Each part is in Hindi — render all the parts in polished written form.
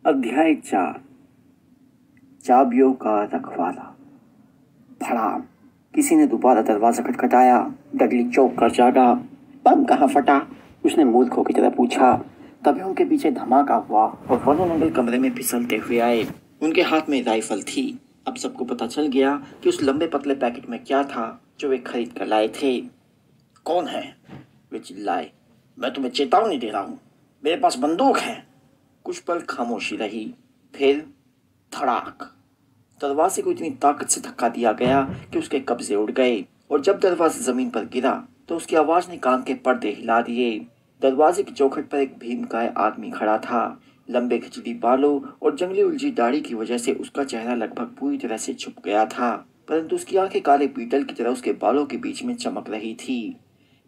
अध्याय 4। चाबियों का रखवाला। धड़ाम। किसी ने दोबारा दरवाजा खटखटाया। डगली चौंक कर जागा। बम कहाँ फटा? उसने मूर्खों की तरह पूछा। तभी उनके पीछे धमाका हुआ और वर्नन अंकल कमरे में फिसलते हुए आए। उनके हाथ में राइफल थी। अब सबको पता चल गया कि उस लंबे पतले पैकेट में क्या था जो वे खरीद कर लाए थे। कौन है? वे चिल्लाए। मैं तुम्हें चेतावनी दे रहा हूँ, मेरे पास बंदूक है। कुछ पल खामोशी रही, फिर धड़ाक। दरवाजे को इतनी ताकत से धक्का दिया गया कि उसके कब्जे उड़ गए और जब दरवाजा जमीन पर गिरा तो उसकी आवाज ने कान के पर्दे हिला दिए। दरवाजे की चौखट पर एक भीमकाय आदमी खड़ा था। लंबे खिचड़ी बालों और जंगली उलझी दाढ़ी की वजह से उसका चेहरा लगभग पूरी तरह से छुप गया था, परंतु उसकी आंखें काले बीटल की तरह उसके बालों के बीच में चमक रही थी।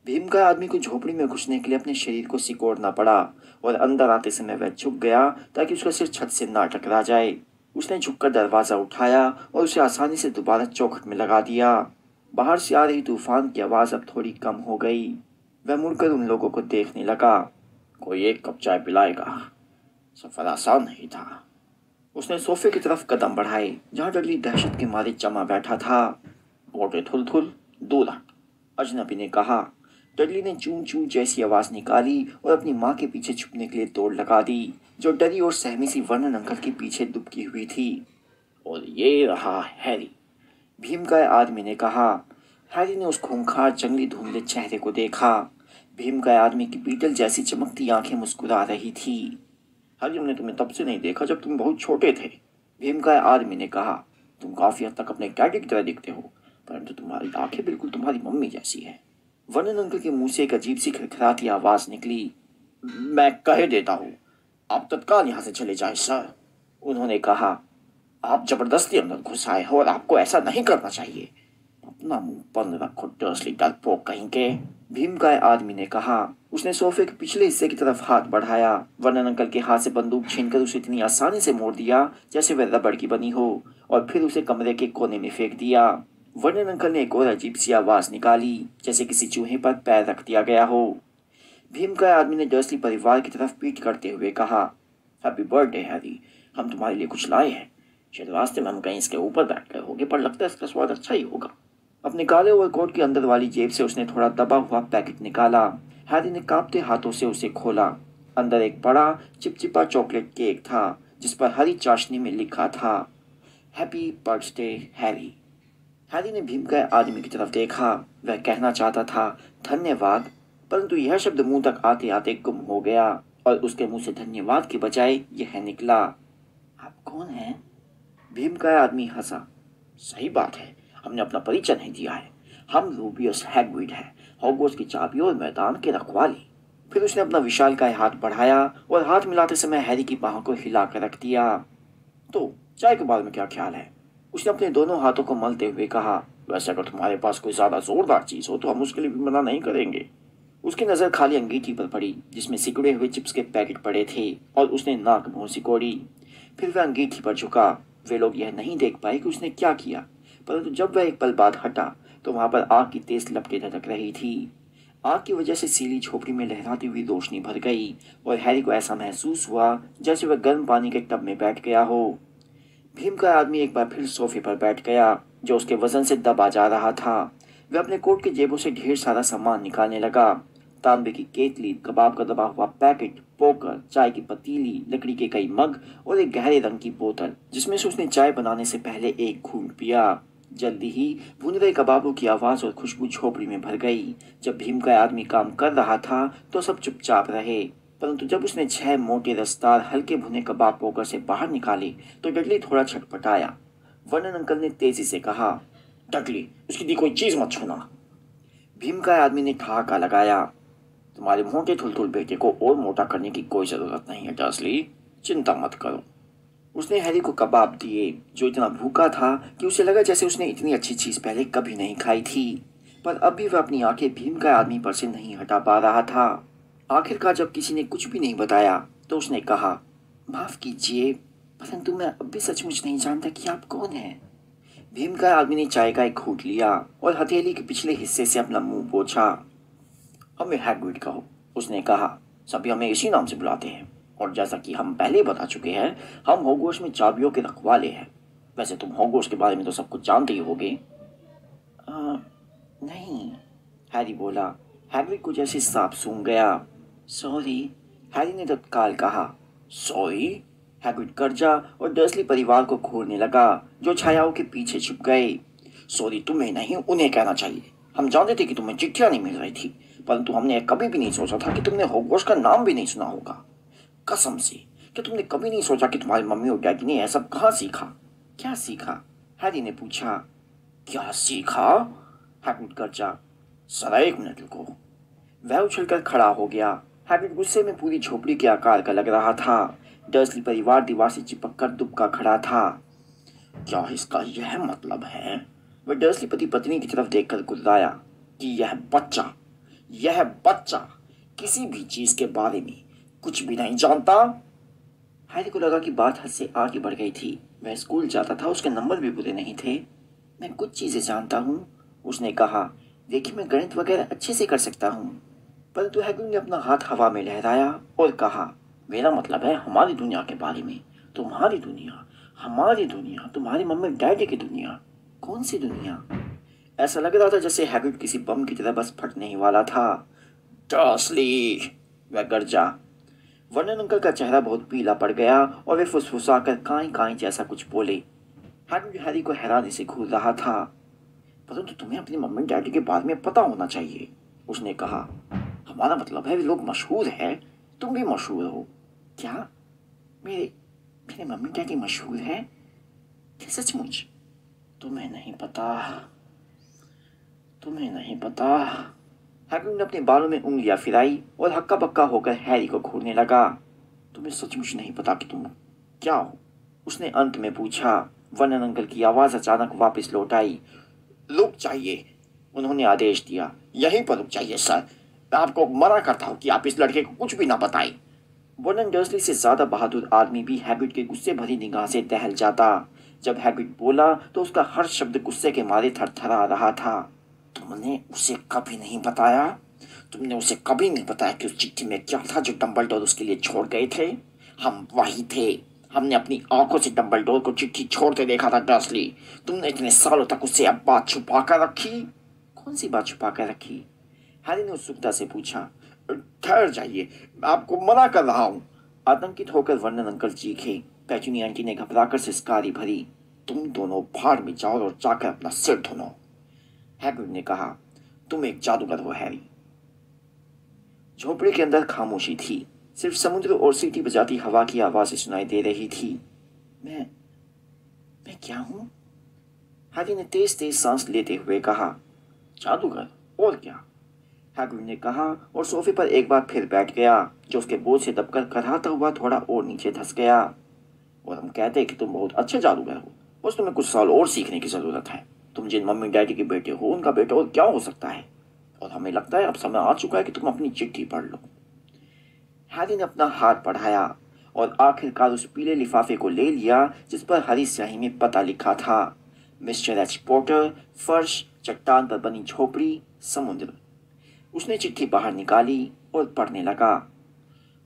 भीमकाय आदमी को झोपड़ी में घुसने के लिए अपने शरीर को सिकोड़ना पड़ा और अंदर आते समय वह झुक गया ताकि उसका सिर छत से ना टकरा जाए। उसने झुककर दरवाजा उठाया और उसे आसानी से दोबारा चौखट में लगा दिया। बाहर से आ रही तूफान की आवाज अब थोड़ी कम हो गई। वह मुड़कर उन लोगों को देखने लगा। कोई एक कप चाय पिलाएगा? सफर आसान नहीं था। उसने सोफे की तरफ कदम बढ़ाए जहां डडली दहशत के मारे जमा बैठा था। मोटे थुल दूल्हा, अजनबी ने कहा। डडली ने चूं चूं जैसी आवाज निकाली और अपनी माँ के पीछे छुपने के लिए दौड़ लगा दी, जो डरी और सहमी सी वर्नन अंकल के पीछे दुबकी हुई थी। और ये रहा हैरी, भीमकाय आदमी ने कहा। हैरी ने उस खूंखार जंगली धुंधले चेहरे को देखा। भीमकाय आदमी की बीटल जैसी चमकती आंखें मुस्कुरा रही थी। हैरी, हमने तुम्हें तब से नहीं देखा जब तुम बहुत छोटे थे, भीमकाय आदमी ने कहा। तुम काफी हद तक अपने डैडी की तरह दिखते हो, परंतु तुम्हारी आंखें बिल्कुल तुम्हारी मम्मी जैसी है। वर्नन अंकल के मुंह से एक अजीब सी खड़खड़ाती आवाज निकली। मैं कह देता हूँ, आप तत्काल यहाँ से चले जाएं सर, उन्होंने कहा। आप जबरदस्ती अंदर घुस आए हो और आपको ऐसा नहीं करना चाहिए। अपना मुंह बंद रखो डर्सली डरपोक कहीं के, भीमकाय आदमी ने कहा। उसने सोफे के पिछले हिस्से की तरफ हाथ बढ़ाया। वर्नन अंकल के हाथ से बंदूक छीनकर उसे इतनी आसानी से मोड़ दिया जैसे वह रबड़ की बनी हो, और फिर उसे कमरे के कोने में फेंक दिया। वर्नन अंकल ने एक और अजीब सी आवाज निकाली, जैसे किसी चूहे पर पैर रख दिया गया हो। भीमकाय आदमी ने डर्सली परिवार की तरफ पीठ करते हुए कहा। हैप्पी बर्थडे हैरी, हम तुम्हारे लिए कुछ लाए हैं। शायद रास्ते में हम कहीं इसके ऊपर बैठ गए होंगे, पर लगता है इसका स्वाद अच्छा ही होगा। अपने काले ओवरकोट की अंदर वाली जेब से उसने थोड़ा दबा हुआ पैकेट निकाला। हैरी ने कांपते हाथों से उसे खोला। अंदर एक बड़ा चिपचिपा चॉकलेट केक था जिस पर हरी चाशनी में लिखा था, हैप्पी बर्थडे हैरी। हैरी ने भीमकाय आदमी की तरफ देखा। वह कहना चाहता था धन्यवाद, परंतु यह शब्द मुंह तक आते आते गुम हो गया और उसके मुंह से धन्यवाद के बजाय यह निकला, आप कौन हैं? भीमकाय आदमी हंसा। सही बात है, हमने अपना परिचय नहीं दिया है। हम रूबियस हैगरिड हैं, हॉगवर्ट्स की चाबियों और मैदान के रखवाले। फिर उसने अपना विशालकाय हाथ बढ़ाया और हाथ मिलाते समय हैरी की बाहों को हिला कर रख दिया। तो चाय के बारे में क्या ख्याल है? उसने अपने दोनों हाथों को मलते हुए कहा। वैसे अगर तुम्हारे पास कोई ज्यादा जोरदार चीज हो तो हम उसके लिए भी मना नहीं करेंगे। उसकी नजर खाली अंगीठी पर पड़ी जिसमें सिकुड़े हुए चिप्स के पैकेट पड़े थे और उसने नाक मुंह सिकोड़ी। फिर वह अंगीठी पर झुका। वे लोग यह नहीं देख पाए कि उसने क्या किया, परंतु जब वह एक पल बाद हटा तो वहां पर आग की तेज लपटें धधक रही थी। आग की वजह से सीली झोपड़ी में लहराती हुई रोशनी भर गई और हैरी को ऐसा महसूस हुआ जैसे वह गर्म पानी के टब में बैठ गया हो। भीम का आदमी एक बार फिर सोफे पर बैठ गया जो उसके वजन से दबा जा रहा था। वह अपने कोट की जेबों से ढेर सारा सामान निकालने लगा। तांबे की केतली, कबाब का दबा हुआ पैकेट, पोकर, चाय की पतीली, लकड़ी के कई मग और एक गहरे रंग की बोतल जिसमें से उसने चाय बनाने से पहले एक घूंट पिया। जल्दी ही भुन रहे कबाबों की आवाज और खुशबू झोपड़ी में भर गई। जब भीम का आदमी काम कर रहा था तो सब चुपचाप रहे, परंतु जब उसने 6 मोटे रसदार हल्के भुने कबाब पोकर से बाहर निकाले तो डडली थोड़ा छटपटाया। वर्नन अंकल ने तेजी से कहा, डडली, उसकी दी कोई चीज मत छूना। भीम का आदमी ने ठहाका लगाया। तुम्हारे मोटे थुलथुल बेटे को और मोटा करने की कोई जरूरत नहीं है डर्सली, चिंता मत करो। उसने हैरी को कबाब दिए जो इतना भूखा था कि उसे लगा जैसे उसने इतनी अच्छी चीज पहले कभी नहीं खाई थी, पर अब भी वह अपनी आंखें भीम का आदमी पर से नहीं हटा पा रहा था। आखिरकार जब किसी ने कुछ भी नहीं बताया तो उसने कहा, माफ कीजिए, परंतु मैं अब भी सचमुच नहीं जानता कि आप कौन हैं। भीम का आदमी ने चाय का एक घूंट लिया और हथेली के पिछले हिस्से से अपना मुंह पोंछा। हमें हैग्रिड कहो, उसने कहा। सभी हमें इसी नाम से बुलाते हैं। और जैसा कि हम पहले बता चुके हैं, हम हॉगवर्ट्स में चाबियों के रखवाले हैं। वैसे तुम हॉगवर्ट्स के बारे में तो सब कुछ जानते ही होगे। नहीं, हैरी बोला। हैग्रिड को जैसे सांप सूंघ गया। सॉरी, हैरी ने तत्काल कहा। सॉरी? हैग्रिड गर्जा और डर्सली परिवार को घूरने लगा, जो छायाओं के पीछे छुप गए। सॉरी तुम्हें नहीं, उन्हें कहना चाहिए। हम जानते थे कि तुम्हें चिट्ठियां नहीं मिल रही थी, परंतु हमने कभी भी नहीं सोचा था कि तुमने हॉगवर्ट्स का नाम भी नहीं सुना होगा। कसम से, क्या तुमने कभी नहीं सोचा कि तुम्हारी मम्मी और डैडी ने यह सब कहाँ सीखा? क्या सीखा? हैरी ने पूछा। क्या सीखा? हैग्रिड गर्जा। जरा एक मिनट रुको। वह उछलकर खड़ा हो गया। हैग्रिड गुस्से में पूरी झोपड़ी के आकार का लग रहा था। डर्सली परिवार दीवार से चिपककर दुबका खड़ा था। क्या इसका यह मतलब है? वह डर्सली पति पत्नी की तरफ देखकर गुर्राया कि यह बच्चा किसी भी चीज के बारे में कुछ भी नहीं जानता। हैरी को लगा कि बात हद से आगे बढ़ गई थी। वह स्कूल जाता था, उसके नंबर भी बुरे नहीं थे। मैं कुछ चीजें जानता हूँ, उसने कहा। देखिए, मैं गणित वगैरह अच्छे से कर सकता हूँ। परंतु हैग्रिड ने अपना हाथ हवा में लहराया और कहा, मेरा मतलब है हमारी दुनिया के बारे में। तुम्हारी दुनिया, हमारी दुनिया, तुम्हारी मम्मी डैडी की दुनिया। कौन सी दुनिया? ऐसा लग रहा था जैसे हैग्रिड किसी बम की तरह बस फटने ही वाला था। डर्सली, वह गरजा। वर्नन अंकल का चेहरा बहुत पीला पड़ गया और वे फुसफुसाकर काई काई जैसा कुछ बोले। हैग्रिड हैरी को हैरानी से घूर रहा था। परंतु तुम्हें अपनी मम्मी डैडी के बारे में पता होना चाहिए, उसने कहा। हमारा मतलब है वे लोग मशहूर हैं, तुम भी मशहूर हो। क्या? मेरे मेरे मम्मी डैडी मशहूर है? क्या सचमुच? तुम्हें नहीं पता। हैग्रिड ने अपने बालों में उंगलियां फिराई और हक्का बक्का होकर हैरी को घूरने लगा। तुम्हें सचमुच नहीं पता कि तुम क्या हो? उसने अंत में पूछा। वर्नन अंकल की आवाज अचानक वापस लौट आई। रुक जाइए, उन्होंने आदेश दिया। यहीं पर रुक जाइए सर। मैं आपको मना करता हूँ कि आप इस लड़के को कुछ भी ना बताएं। वर्नन डर्सली से ज्यादा बहादुर आदमी भी हैग्रिड के गुस्से भरी निगाह से टहल जाता। जब हैग्रिड बोला तो उसका हर शब्द गुस्से के मारे थरथरा रहा था। तुमने उसे कभी नहीं बताया? तुमने उसे कभी नहीं बताया कि उस चिट्ठी में क्या था जो डंबलडोर उसके लिए छोड़ गए थे? हम वही थे। हमने अपनी आंखों से डंबलडोर को चिट्ठी छोड़ते देखा था डर्सली। तुमने इतने सालों तक उससे अब बात छुपा कर रखी। कौन सी बात छुपा कर रखी? हैरी ने उत्सुकता से पूछा। ठहर जाइए, मैं आपको मना कर रहा हूँ। आतंकित होकर वर्नन अंकल चीखे। पेचुनी आंटी ने घबराकर सिसकारी भरी। तुम दोनों भाड़ में जाओ और जाकर अपना सिर धुनो, हैग्रिड ने कहा। तुम एक जादूगर हो हैरी। झोपड़ी के अंदर खामोशी थी। सिर्फ समुद्र और सीटी बजाती हवा की आवाज़ें सुनाई दे रही थी। मैं क्या हूं? हैरी ने तेज तेज सांस लेते हुए कहा। जादूगर, और क्या? हैग्रिड ने कहा और सोफे पर एक बार फिर बैठ गया, जो उसके बोझ से दबकर कराहता हुआ थोड़ा और नीचे धंस गया। और हम कहते हैं कि तुम बहुत अच्छे जादूगर हो, बस तुम्हें कुछ साल और सीखने की जरूरत है। तुम जिन मम्मी डैडी के बेटे हो, उनका बेटा और क्या हो सकता है? और हमें लगता है अब समय आ चुका है कि तुम अपनी चिट्ठी पढ़ लो। हैरी ने अपना हाथ बढ़ाया और आखिरकार उस पीले लिफाफे को ले लिया जिस पर हरी स्याही में पता लिखा था। मिस्टर एच पोर्टर, फर्श, चट्टान पर बनी झोपड़ी, समुद्र। उसने चिट्ठी बाहर निकाली और पढ़ने लगा।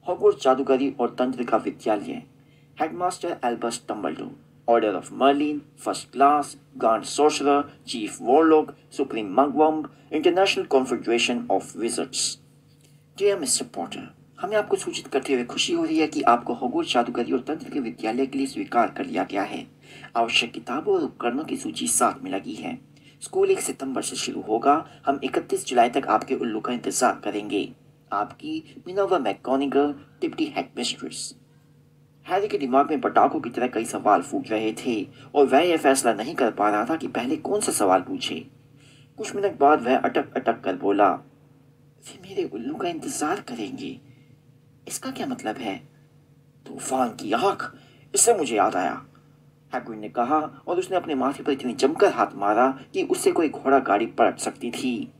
हॉगवर्ट्स जादूगरी और तंत्र का विद्यालय। Headmaster Albus Dumbledore, Order of Merlin, First Class, Grand Sorcerer, Chief Warlock, Supreme Mugwump, International Confederation of Wizards. Dear Mr. Potter, हमें आपको सूचित करते हुए खुशी हो रही है कि आपको हॉगवर्ट्स जादूगरी और तंत्र के विद्यालय के लिए स्वीकार कर लिया गया है। आवश्यक किताबों और उपकरणों की सूची साथ में लगी है। स्कूल 1 सितंबर से शुरू होगा। हम 31 जुलाई तक आपके उल्लू का इंतजार करेंगे। आपकी Minerva McGonagall, deputy headmistress. Harry के दिमाग में पटाखों की तरह कई सवाल फूट रहे थे और वह यह फैसला नहीं कर पा रहा था कि पहले कौन सा सवाल पूछे। कुछ मिनट बाद वह अटक अटक कर बोला, वे मेरे उल्लू का इंतजार करेंगे, इसका क्या मतलब है? तूफान की आंख, इससे मुझे याद आया, हैग्रिड ने कहा और उसने अपने माथे पर इतनी जमकर हाथ मारा कि उससे कोई घोड़ा गाड़ी पलट सकती थी।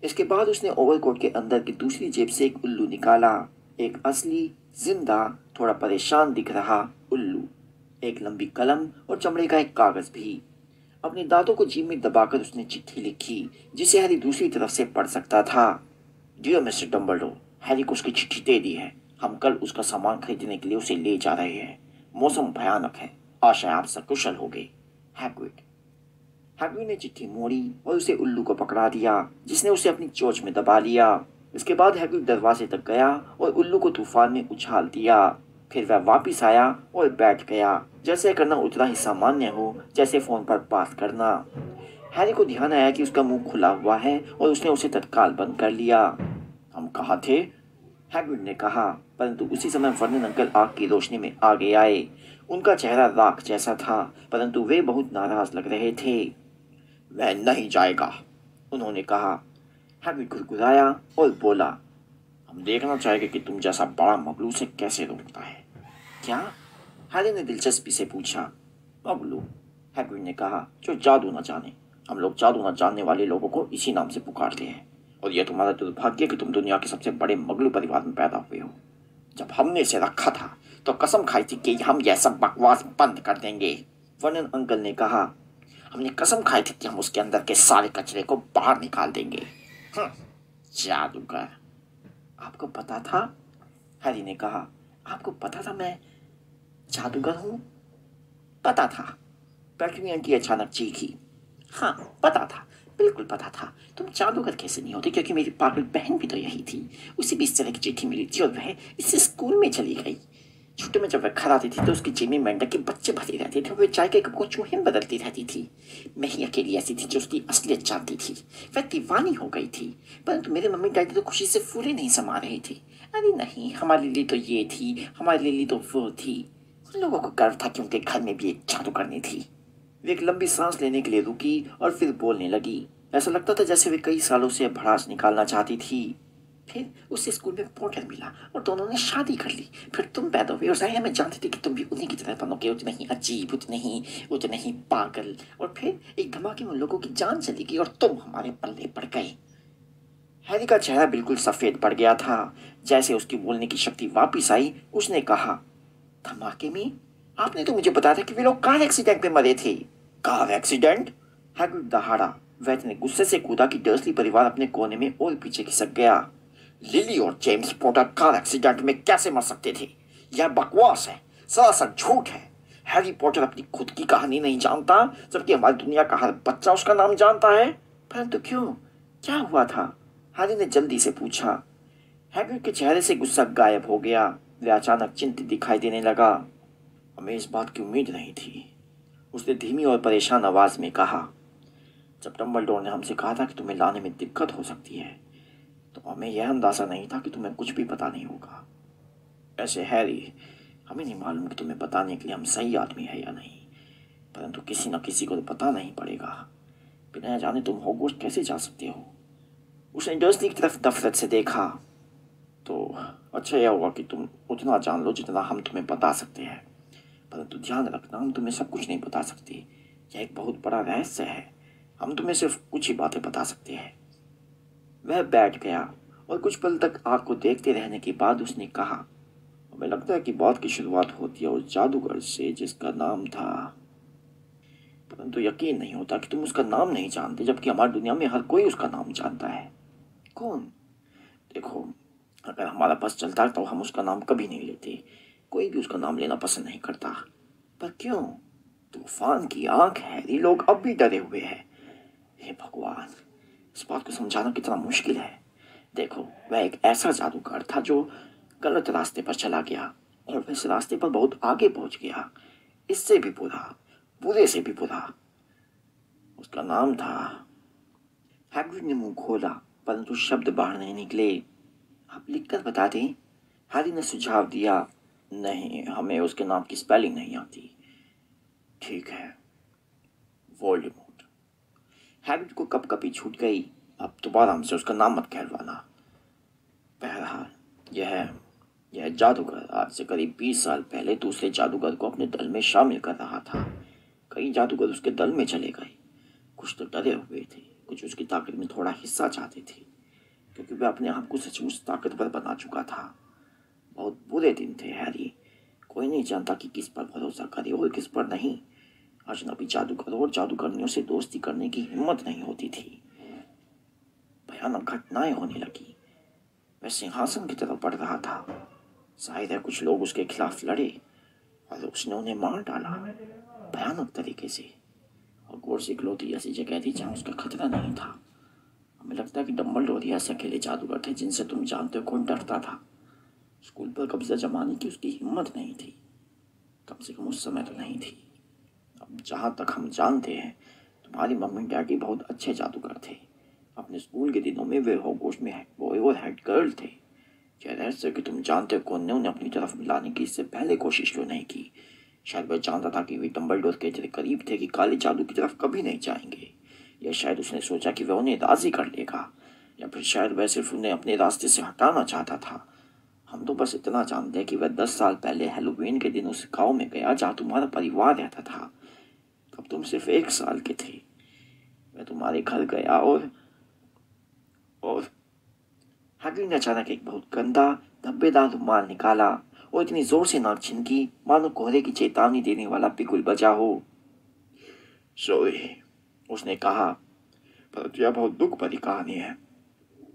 इसके बाद उसने ओवरकोट के अंदर की दूसरी जेब से एक उल्लू निकाला। एक असली, जिंदा, थोड़ा परेशान दिख रहा उल्लू। एक लंबी कलम और चमड़े का एक कागज भी। अपने दांतों को जीभ में दबाकर उसने चिट्ठी लिखी जिसे हैरी दूसरी तरफ से पढ़ सकता था। डियर मिस्टर डंबलडोर, हैरी को उसकी चिट्ठी दे दी है। हम कल उसका सामान खरीदने के लिए उसे ले जा रहे हैं। मौसम भयानक है। आशा है आप सकुशल हो गए। हैग्रिड। हैग्रिड ने चिट्ठी मोड़ी और उसे उल्लू को पकड़ा दिया, जिसने उसे अपनी चोंच में दबा लिया। इसके बाद हैग्रिड दरवाजे तक गया और उल्लू को तूफान में उछाल दिया। फिर वह वापस आया और बैठ गया, जैसे करना उतना ही सामान्य हो जैसे फोन पर बात करना। हैरी को ध्यान आया कि उसका मुंह खुला हुआ है और उसने उसे तत्काल बंद कर लिया। हम कहाँ थे? हैग्रिड ने कहा, परंतु उसी समय वर्नन अंकल आग की रोशनी में आगे आए। उनका चेहरा राख जैसा था, परंतु वे बहुत नाराज लग रहे थे। वह नहीं जाएगा, उन्होंने कहा। हैग्रिड घुरघुराया और बोला, हम देखना चाहेंगे कि तुम जैसा बड़ा मगलू से कैसे रोकता है। क्या? हैरी ने दिलचस्पी से पूछा। मगलू, हैग्रिड ने कहा, जो जादू न जाने। हम लोग जादू न जानने वाले लोगों को इसी नाम से पुकारते हैं, और यह तुम्हारा दुर्भाग्य कि तुम दुनिया के सबसे बड़े मगलू परिवार में पैदा हुए हो। जब हमने इसे रखा था तो कसम खाई थी कि हम यह सब बकवास बंद कर देंगे, वर्नन अंकल ने कहा। हमने कसम खाई थी कि हम उसके अंदर के सारे कचरे को बाहर निकाल देंगे। जादूगर। आपको पता था? हैरी ने कहा। आपको पता था मैं जादूगर हूँ? पता था, पेट्री आंटी अचानक चीखी। हाँ, पता था, बिल्कुल पता था। तुम जादूगर कैसे नहीं होते, क्योंकि मेरी पागल बहन भी तो यही थी। उसे भी इस तरह की चिट्ठी मिली थी और वह इससे स्कूल में चली गई। छुट्टी में जब वह घर आती थी तो उसकी जेब में मेंढक के बच्चे भरे रहते थे। वह चाय के कप को चूहे में बदलती रहती थी। मैं ही अकेली ऐसी थी जो उसकी असलियत जानती थी। वह दीवानी हो गई थी, परंतु मेरे मम्मी डैडी तो खुशी से फूले नहीं समा रहे थे। अरे नहीं, हमारे लिए तो ये थी, हमारे लिए तो वो थी। उन लोगों को गर्व था कि उनके घर में भी एक जादूगरनी थी। वे एक लंबी सांस लेने के लिए रुकी और फिर बोलने लगी। ऐसा लगता था जैसे वे कई सालों से भड़ास निकालना चाहती थी। फिर उसे स्कूल में पोर्टर मिला और दोनों ने शादी कर ली। फिर तुम पैदा हुए और जाहिर है मैं जानती थी कि तुम भी उन्हीं की तरह बनोगे, उतने ही अजीब, उतने ही पागल। और फिर एक धमाके में उन लोगों की जान चली गई और तुम हमारे पल्ले पड़ गए। हैरी का चेहरा बिल्कुल सफेद पड़ गया था। जैसे उसकी बोलने की शक्ति वापिस आई, उसने कहा, धमाके में? आपने तो मुझे बताया था कि वे लोग कार एक्सीडेंट में मरे थे। Car accident? हैग्रिड दहाड़ा। वह इतने गुस्से से कूदा कि डर्सली परिवार अपने कोने में और पीछे खिसक गया। लिली और जेम्स पॉटर कार एक्सीडेंट में कैसे मर सकते थे? यह बकवास है, सरासर झूठ है। हैरी पॉटर अपनी खुद की कहानी नहीं जानता, जबकि हमारी दुनिया का हर बच्चा उसका नाम जानता है। परंतु क्यों? क्या हुआ था? हैरी ने जल्दी से पूछा। हैग्रिड के चेहरे से गुस्सा गायब हो गया। वह अचानक चिंतित दिखाई देने लगा। हमें इस बात की उम्मीद नहीं थी, उसने धीमी और परेशान आवाज में कहा। जब डम्बलडोर ने हमसे कहा था कि तुम्हें लाने में दिक्कत हो सकती है, तो हमें यह अंदाजा नहीं था कि तुम्हें कुछ भी पता नहीं होगा। ऐसे हैरी, हमें नहीं मालूम कि तुम्हें बताने के लिए हम सही आदमी है या नहीं, परंतु किसी न किसी को तो पता नहीं पड़ेगा। बिना जाने तुम हॉगवर्ट्स कैसे जा सकते हो? उसने डर्सली की तरफ नफरत से देखा। तो अच्छा यह होगा कि तुम उतना जान लो जितना हम तुम्हें बता सकते हैं, परंतु ध्यान रखना, हम तुम्हें सब कुछ नहीं बता सकते। यह एक बहुत बड़ा रहस्य है। हम तुम्हें सिर्फ कुछ ही बातें बता सकते हैं। वह बैठ गया और कुछ पल तक आग को देखते रहने के बाद उसने कहा, हमें लगता है कि बात की शुरुआत होती है उस जादूगर से जिसका नाम था, परंतु यकीन नहीं होता कि तुम उसका नाम नहीं जानते, जबकि हमारी दुनिया में हर कोई उसका नाम जानता है। कौन? देखो, अगर हमारा बस चलता तो हम उसका नाम कभी नहीं लेते। कोई भी उसका नाम लेना पसंद नहीं करता। पर क्यों? तूफान की आंख है, ये लोग अब भी डरे हुए हैं। हे भगवान, इस बात को समझाना कितना मुश्किल है। देखो, वह एक ऐसा जादूगर था जो गलत रास्ते पर चला गया और इस रास्ते पर बहुत आगे पहुंच गया। इससे भी बुरा, बुरे से भी बुरा। उसका नाम था। हैग्रिड ने मुंह खोला, परंतु शब्द बाहर नहीं निकले। आप लिखकर बता दें, हैरी ने सुझाव दिया। नहीं, हमें उसके नाम की स्पेलिंग नहीं आती। ठीक है, वोल्डेमॉर्ट। हैग्रिड को कपकपी छूट गई। अब दोबारा हमसे उसका नाम मत कहलवाना। बहरहाल, यह जादूगर आज से करीब 20 साल पहले दूसरे जादूगर को अपने दल में शामिल कर रहा था। कई जादूगर उसके दल में चले गए। कुछ तो डरे हुए थे, कुछ उसकी ताकत में थोड़ा हिस्सा चाहते थे, क्योंकि वह अपने आप को सचमुच ताकतवर बना चुका था। बहुत बुरे दिन थे हैरी। कोई नहीं जानता कि किस पर भरोसा करे और किस पर नहीं। अजनबी जादूगर और जादूगरनियों से दोस्ती करने की हिम्मत नहीं होती थी। भयानक घटनाएं होने लगी। वह सिंहासन की तरफ बढ़ रहा था। जाहिर है कुछ लोग उसके खिलाफ लड़े और उसने उन्हें मार डाला, भयानक तरीके से। हॉगवर्ट्स इकलौती ऐसी जगह थी जहाँ उसका खतरा नहीं था। हमें लगता है कि डम्बलडोर ही ऐसे अकेले जादूगर थे जिनसे तुम जानते हो कौन डरता था। स्कूल पर कब्जा जमाने की उसकी हिम्मत नहीं थी, कम से कम उस समय तो नहीं थी। अब जहाँ तक हम जानते हैं तुम्हारी मम्मी डैडी बहुत अच्छे जादूगर थे। अपने स्कूल के दिनों में वे हॉगवर्ट्स में हेड बॉय और हेड गर्ल थे। यह रहस्य कि तुम जानते हो कौन ने उन्हें अपनी तरफ मिलाने की इससे पहले कोशिश क्यों नहीं की। शायद वह जानता था कि वे डम्बलडोर के इतने करीब थे कि काले जादू की तरफ कभी नहीं जाएंगे, या शायद उसने सोचा कि वह उन्हें राजी कर लेगा, या फिर शायद वह सिर्फ उन्हें अपने रास्ते से हटाना चाहता था। हम तो बस इतना जानते हैं कि वह 10 साल पहले हैलोवीन के दिन उस गांव में गया जहाँ तुम्हारा परिवार रहता था। तब तुम सिर्फ 1 साल के थे। वह तुम्हारे घर गया और हैग्रिड ने अचानक एक बहुत गंदा धब्बेदार रुमाल निकाला और इतनी जोर से नाक छिनकी मानो कोहरे की चेतावनी देने वाला बिगुल बजा हो। सॉरी, उसने कहा, पर यह बहुत दुख भरी कहानी है।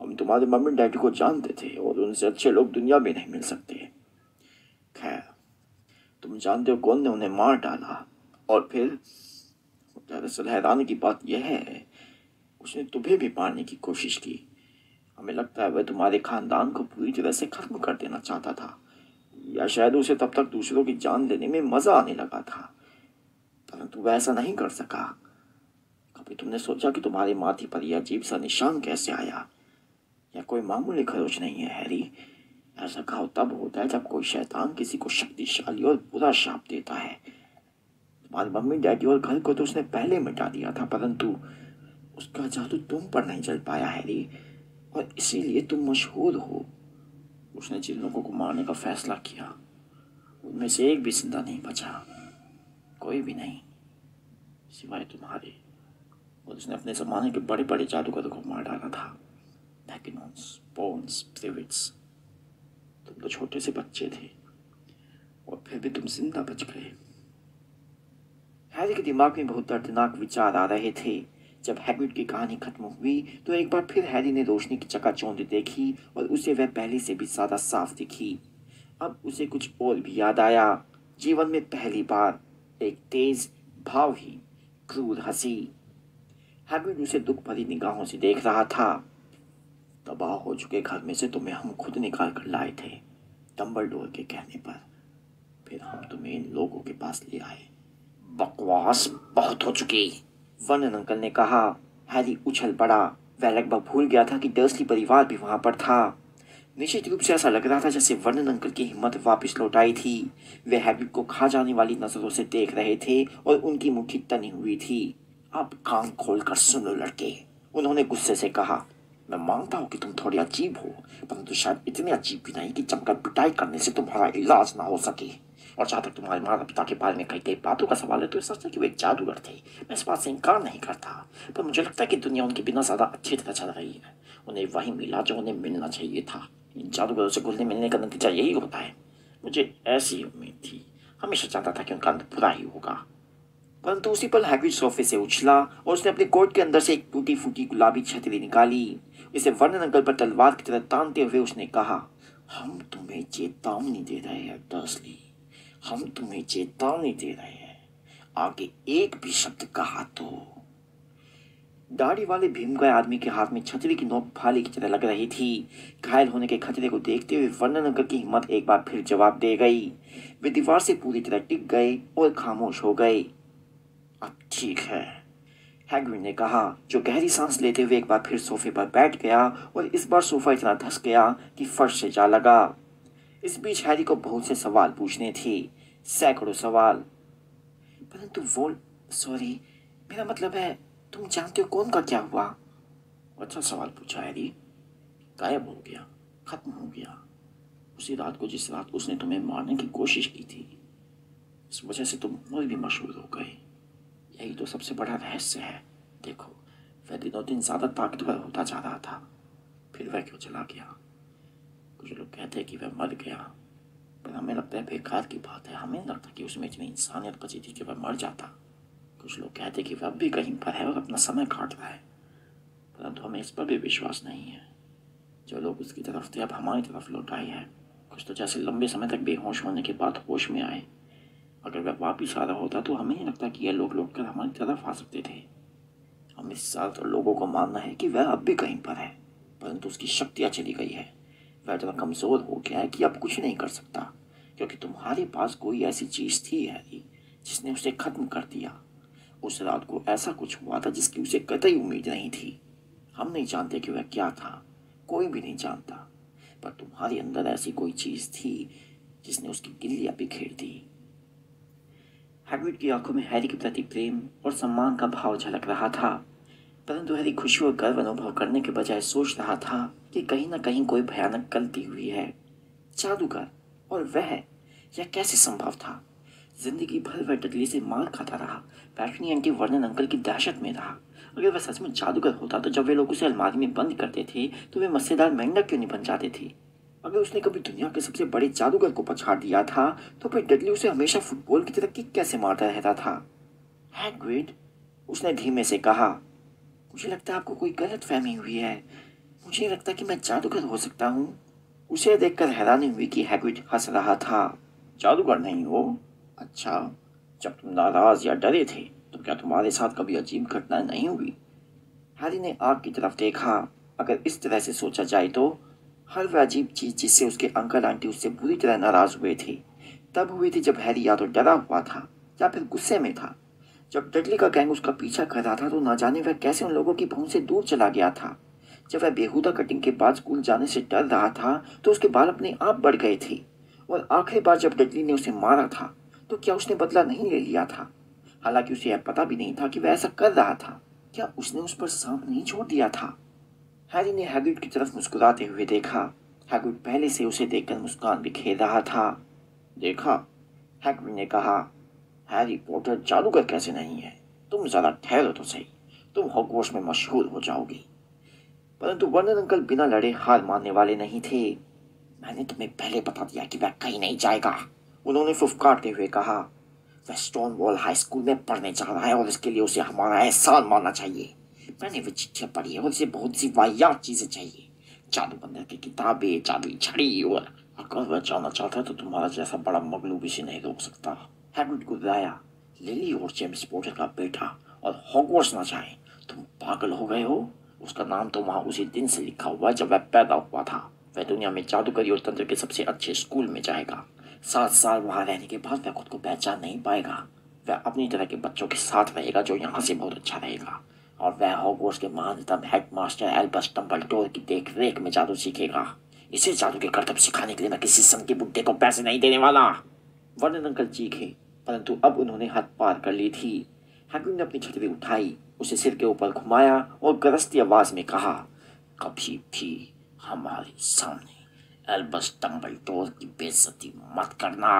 हम तुम्हारे मम्मी डैडी को जानते थे और उनसे अच्छे लोग दुनिया में नहीं मिल सकते। खैर, तुम जानते हो कौन ने उन्हें मार डाला। और फिर दरअसल हैरानी की बात यह है उसने तुम्हें भी मारने की कोशिश की। हमें लगता है वह तुम्हारे खानदान को पूरी तरह से खत्म कर देना चाहता था, या शायद उसे तब तक दूसरों की जान लेने में मजा आने लगा था, परंतु वह ऐसा नहीं कर सका। कभी तुमने सोचा कि तुम्हारे माथे पर यह अजीब सा निशान कैसे आया? यह कोई मामूली खरोच नहीं है हैरी। ऐसा घाव तब होता है जब कोई शैतान किसी को शक्तिशाली और बुरा शाप देता है। तुम्हारी मम्मी डैडी और घर को तो उसने पहले मिटा दिया था, परंतु उसका जादू तुम पर नहीं चल पाया हैरी, और इसीलिए तुम मशहूर हो। उसने जिन लोगों को मारने का फैसला किया उनमें से एक भी जिंदा नहीं बचा, कोई भी नहीं, सिवाय तुम्हारे। और उसने अपने जमाने के बड़े बड़े जादूगरों को मार डाला था, मैकिनॉन्स, बोन्स, प्रिविट्स। तुम तो छोटे से बच्चे थे और फिर भी तुम जिंदा बच गए। हैरी के दिमाग में बहुत दर्दनाक विचार आ रहे थे। जब हैग्रिड की कहानी खत्म हुई तो एक बार फिर हैरी ने रोशनी की चकाचौंध देखी और उसे वह पहले से भी ज्यादा साफ दिखी। अब उसे कुछ और भी याद आया। जीवन में पहली बार एक तेज, भावहीन, क्रूर हंसी। हैग्रिड उसे दुख भरी निगाहों से देख रहा था। तबाह हो चुके घर में से तुम्हें हम खुद निकाल कर लाए थे, डम्बलडोर के कहने पर। फिर हम तुम्हें इन लोगों के पास ले आए। बकवास बहुत हो चुकी, वर्नन अंकल ने कहा। हैरी उछल पड़ा। वह लगभग भूल गया था कि डर्सली परिवार भी वहां पर था। निश्चित रूप से ऐसा लग रहा था जैसे वर्नन अंकल की हिम्मत वापस लौट आई थी। वे हैग्रिड को खा जाने वाली नजरों से देख रहे थे और उनकी मुट्ठी तनी हुई थी। अब कान खोलकर सुन लो लड़के, उन्होंने गुस्से से कहा। मैं मानता हूँ कि तुम थोड़े अजीब हो, परंतु शायद इतने अजीब भी नहीं कि जमकर पिटाई करने से तुम्हारा इलाज ना हो सके। और जहाँ तक तुम्हारे माता पिता के बारे में कई कई बातों का सवाल है तो सच है कि वे एक जादूगर थे। मैं इस बात से इनकार नहीं करता, पर मुझे लगता है कि दुनिया उनके बिना ज़्यादा अच्छी तरह चल रही है। उन्हें वही मिला जो उन्हें मिलना चाहिए था। इन जादूगरों से घुलने मिलने का नतीजा यही होता है। मुझे ऐसी उम्मीद थी, हमेशा चाहता था कि उनका अंत बुरा ही होगा। परंतु उसी पल हैग्रिड सोफे से उछला और उसने अपने कोट के अंदर से एक टूटी फूटी गुलाबी छतरी निकाली। इसे वर्नन अंकल पर तलवार की तरह तानते हुए उसने कहा, हम तुम्हें चेतावनी दे रहे हैं डर्सली, हम तुम्हें चेतावनी दे रहे हैं। आगे एक भी शब्द कहा तो। दाढ़ी वाले भीमकाय आदमी के हाथ में छतरी की नोक भाले की तरह लग रही थी। घायल होने के खतरे को देखते हुए वर्नन अंकल की हिम्मत एक बार फिर जवाब दे गई। वे दीवार से पूरी तरह टिक गए और खामोश हो गए। अब ठीक है, हैग्रिड ने कहा, जो गहरी सांस लेते हुए एक बार फिर सोफे पर बैठ गया और इस बार सोफा इतना धस गया कि फर्श से जा लगा। इस बीच हैरी को बहुत से सवाल पूछने थे, सैकड़ों सवाल। परंतु वो, सॉरी, मेरा मतलब है तुम जानते हो कौन का क्या हुआ? अच्छा सवाल पूछा हैरी। गायब हो गया, खत्म हो गया, उसी रात को जिस रात उसने तुम्हें मारने की कोशिश की थी। इस वजह से तुम और भी मशहूर हो गए। यही तो सबसे बड़ा रहस्य है। देखो, वह दिनों दिन ज्यादा ताकतवर होता जा रहा था, फिर वह क्यों चला गया? कुछ लोग कहते हैं कि वह मर गया, पर हमें लगता है बेकार की बात है। हमें नहीं लगता कि उसमें इतनी इंसानियत बची थी कि वह मर जाता। कुछ लोग कहते हैं कि वह अब भी कहीं पर है और अपना समय काट रहा है, परंतु हमें इस पर भी विश्वास नहीं है। जो लोग उसकी तरफ थे अब हमारी तरफ लौट आए हैं। कुछ तो जैसे लंबे समय तक बेहोश होने के बाद होश में आए। अगर वह वापिस आ रहा होता तो हमें नहीं लगता कि यह लोग लौट कर हमारी तरफ आ सकते थे। हमें ज्यादातर लोगों को मानना है कि वह अब भी कहीं पर है, परंतु उसकी शक्तियाँ चली गई है। वह इतना कमजोर हो गया है कि अब कुछ नहीं कर सकता, क्योंकि तुम्हारे पास कोई ऐसी चीज थी हैरी जिसने उसे खत्म कर दिया। उस रात को ऐसा कुछ हुआ था जिसकी उसे कतई उम्मीद नहीं थी। हम नहीं जानते कि वह क्या था, कोई भी नहीं जानता, पर तुम्हारे अंदर ऐसी कोई चीज थी जिसने उसकी गिल्लियां बिखेर दी। हैग्रिड की आंखों में हैरी के प्रति प्रेम और सम्मान का भाव झलक रहा था, परंतु हैरी खुशी और गर्व अनुभव करने के बजाय सोच रहा था कि कहीं न कहीं कोई भयानक गलती हुई है। जादूगर, और वह, यह कैसे संभव था? जिंदगी भर वह डडली से मार खाता रहा, पैटनी आंटी वर्नन अंकल की दहशत में रहा। अगर वह सच में जादूगर होता तो जब वे लोग उसे अलमारी में बंद करते थे तो वे मस्सेदार मेंढक क्यों नहीं बन जाते थे? अगर उसने कभी दुनिया के सबसे बड़े जादूगर को पछाड़ दिया था तो फिर डडली उसे हमेशा फुटबॉल की तरह किक कैसे मारता रहता था? हैग्रिड, उसने धीमे से कहा, मुझे लगता है आपको कोई गलत फहमी हुई है। मुझे नहीं लगता कि मैं जादूगर हो सकता हूँ। उसे देखकर हैरानी हुई कि हैग्रिड हंस रहा था। जादूगर नहीं हो? अच्छा, जब तुम नाराज या डरे थे तो क्या तुम्हारे साथ कभी अजीब घटना नहीं हुई? हैरी ने आग की तरफ देखा। अगर इस तरह से सोचा जाए तो हर वह अजीब चीज जिससे उसके अंकल आंटी उससे बुरी तरह नाराज हुए थे तब हुई थी जब हैरी या तो डरा हुआ था या फिर गुस्से में था। जब डडली का गैंग उसका पीछा कर रहा था तो ना जाने वह कैसे उन लोगों की पहुंच से दूर चला गया था। जब वह बेहुदा कटिंग के बाद स्कूल जाने से डर रहा था तो उसके बाल अपने आप बढ़ गए थे। और आखिरी बार जब डडली ने उसे मारा था तो क्या उसने बदला नहीं ले लिया था? हालांकि उसे यह पता भी नहीं था कि वह ऐसा कर रहा था। क्या उसने उस पर सांप नहीं छोड़ दिया था? हैरी ने हैग्रिड की तरफ मुस्कुराते हुए देखा। हैग्रिड पहले से उसे देखकर मुस्कान बिखेर रहा था। देखा, हैग्रिड ने कहा, हैरी पॉटर जादूगर कैसे नहीं है? तुम जरा ठहरो तो सही, तुम हॉगवर्ट्स में मशहूर हो जाओगी। परंतु वर्नन अंकल बिना लड़े हार मानने वाले नहीं थे। मैंने तुम्हें पहले बता दिया कि वह कहीं नहीं जाएगा, उन्होंने फुफकारते हुए कहा। वह स्टोन वॉल हाई स्कूल में पढ़ने जा रहा है और इसके लिए उसे हमारा एहसान मानना चाहिए। मैंने वो चिट्ठियां पढ़ी है और उसे बहुत सी वाहियात चीजें चाहिए, जादू बंदर की किताबें, जादुई छड़ी, और अगर वह जाना चाहता है तो तुम्हारा जैसा बड़ा मगलू इसे नहीं रोक सकता। हैग्रिड गुर्राया, लिली और जेम्स पॉटर का बेटा और हॉगवर्ट्स ना जाए? तुम पागल हो गए हो? उसका नाम तो वहां उसी दिन से लिखा हुआ जब वह पैदा हुआ था। वह दुनिया में जादूगरी और तंत्र के सबसे अच्छे स्कूल में जाएगा। 7 साल वहां रहने के बाद वह खुद को पहचान नहीं पाएगा। वह अपनी तरह के बच्चों के साथ रहेगा जो यहाँ से बहुत अच्छा रहेगा, और वह हॉगवर्ट्स के महानतम हेडमास्टर एल्बस डंबलडोर की देख रेख में जादू सीखेगा। इसे जादू के करतब सिखाने के लिए मैं किसी संत के बुड्ढे को पैसे नहीं देने वाला। वर्नन अंकल चीखे, परंतु अब उन्होंने हद पार कर ली थी। हैग्रिड ने अपनी छतरी उठाई, उसे सिर के ऊपर घुमाया और गरजती आवाज में कहा, कभी भी हमारे सामने एल्बस डंबलडोर की बेइज्जती मत करना।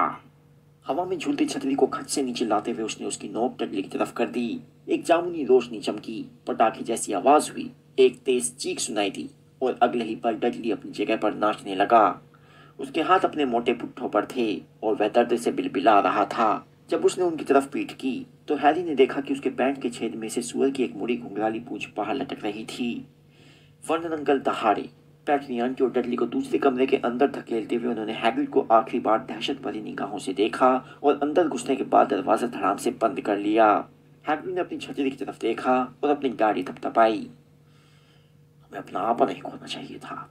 हवा में झूलती छतरी को खट से नीचे लाते हुए उसने उसकी नोक डडली की तरफ कर दी। एक जामुनी रोशनी चमकी, पटाखे जैसी आवाज हुई, एक तेज चीख सुनाई दी और अगले ही पल डडली अपनी जगह पर नाचने लगा। उसके हाथ अपने मोटे पुट्ठों पर थे और वह दर्द से बिलबिला रहा था। जब उसने उनकी तरफ पीठ की तो हैरी ने देखा कि उसके पैंट के छेद में से सूअर की एक मुड़ी घुंघराली पूंछ बाहर लटक रही थी। वर्नन अंकल दहाड़े। पैटनी आंटी और डडली को दूसरे कमरे के अंदर धकेलते हुए उन्होंने हैग्रिड को आखिरी बार दहशत भरी निगाहों से देखा और अंदर घुसने के बाद दरवाजा धड़ाम से बंद कर लिया। हैग्रिड ने अपनी छतरी की तरफ देखा और अपनी गाड़ी थपथपाई। हमें अपना आपा नहीं खोना चाहिए था,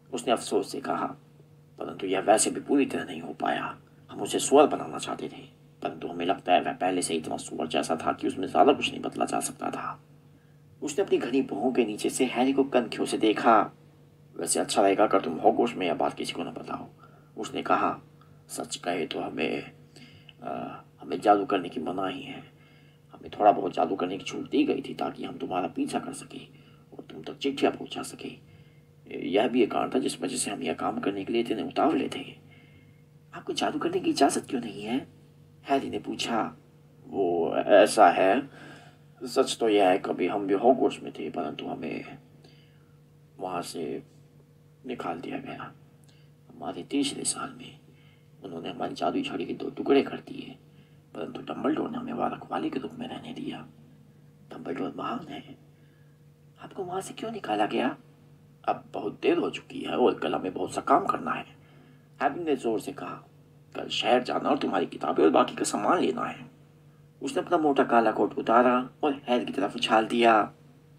उसने अफसोस से कहा, परंतु यह वैसे भी पूरी तरह नहीं हो पाया। हम उसे सुअर बनाना चाहते थे, परंतु हमें लगता है वह पहले से इतना सुअर जैसा था कि उसमें ज्यादा कुछ नहीं बदला जा सकता था। उसने अपनी घनी भौहों के नीचे से हैरी को कनखियों से देखा। वैसे अच्छा रहेगा अगर तुम हॉगवर्ट्स में यह बात किसी को न बताओ, उसने कहा। सच कहे तो हमें जादू करने की मनाही है। हमें थोड़ा बहुत जादू करने की छूट दी गई थी ताकि हम तुम्हारा पीछा कर सके और तुम तक चिट्ठियाँ पहुँचा सके। यह भी एक कारण था जिस वजह से हम यह काम करने के लिए इतने उतावले थे। आपको जादू करने की इजाज़त क्यों नहीं है? हैरी ने पूछा। वो ऐसा है, सच तो यह है कभी हम भी हॉगवर्ट्स में थे, परंतु हमें वहाँ से निकाल दिया गया। हमारे तीसरे साल में उन्होंने हमारी जादुई छड़ी के 2 टुकड़े कर दिए, परंतु डंबलडोर ने हमें वहाँ रखवाले के रूप में रहने दिया। डंबलडोर महान है। आपको वहाँ से क्यों निकाला गया? अब बहुत देर हो चुकी है और कल हमें बहुत सा काम करना है। हैरी ने जोर से कहा, कल शहर जाना और तुम्हारी किताबें और बाकी का सामान लेना है। उसने अपना मोटा काला कोट उतारा और हैरी की तरफ उछाल दिया।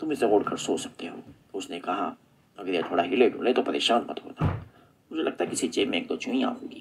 तुम इसे ओढ़ कर सो सकते हो, उसने कहा। अगर यह थोड़ा हिले डुले तो परेशान मत होना, मुझे लगता है किसी जेब में एक दो चुईयां होंगी।